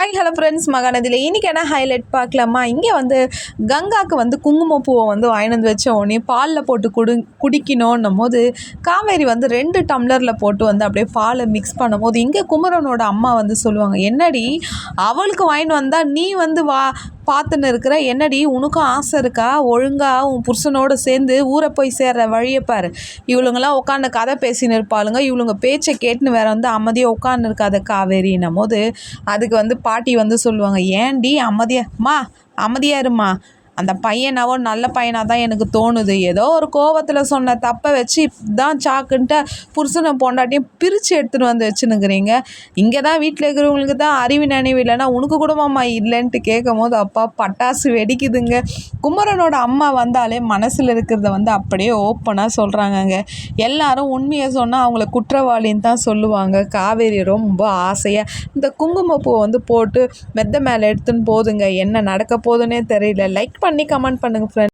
Hi hello friends, மகாநதியில் இன்றைக்கி என்ன highlight பார்க்கலாமா? இங்கே வந்து கங்காவுக்கு வந்து குங்குமப்பூவை வந்து வாங்கிட்டு வந்து வச்ச உடனே பாலில் போட்டு குடிக்கணுன்னும் போது காவேரி வந்து 2 டம்ளரில் போட்டு வந்து அப்படியே பாலை மிக்ஸ் பண்ணும்போது இங்கே குமரனோட அம்மா வந்து சொல்லுவாங்க, என்னடி அவளுக்கு வாங்கிட்டு வந்தால் நீ வந்து பார்த்துன்னு இருக்கிற, என்னடி உனக்கும் ஆசை இருக்கா? ஒழுங்காக உன் புருஷனோடு சேர்ந்து ஊரை போய் சேர்ற வழியை பாரு. இவளுங்கெல்லாம் உட்காந்து கதை பேசின்னு இருப்பாளுங்க, இவளுங்க பேச்சை கேட்டுன்னு வேற வந்து அமைதியாக உட்காந்து இருக்காத காவேரின்னும் போது அதுக்கு வந்து பாட்டி வந்து சொல்லுவாங்க, ஏன்டி அமைதியாக இருமா, அந்த பையனாவோ நல்ல பையனாக தான் எனக்கு தோணுது. ஏதோ ஒரு கோவத்தில் சொன்ன தப்பை வச்சு தான் சாக்குன்ட்டு புருஷனை பொண்டாட்டியும் பிரித்து எடுத்துகிட்டு வந்து வச்சுன்னுக்குறீங்க. இங்கே தான் வீட்டில் இருக்கிறவங்களுக்கு தான் அறிவு நினைவு இல்லைன்னா உனக்கு குடும்பமா இல்லைன்ட்டு கேட்கும் போது அப்பா பட்டாசு வெடிக்குதுங்க. குமரனோட அம்மா வந்தாலே மனசில் இருக்கிறத வந்து அப்படியே ஓப்பனாக சொல்கிறாங்கங்க. எல்லாரும் உண்மையை சொன்னால் அவங்கள குற்றவாளின்னு தான் சொல்லுவாங்க. காவேரி ரொம்ப ஆசையாக இந்த குங்குமப்பூவை வந்து போட்டு மெத்த மேலே எடுத்துன்னு போதுங்க. என்ன நடக்க போதுன்னே தெரியல. லைக் பண்ணி கமெண்ட் பண்ணுங்கள் ஃப்ரெண்ட்ஸ்.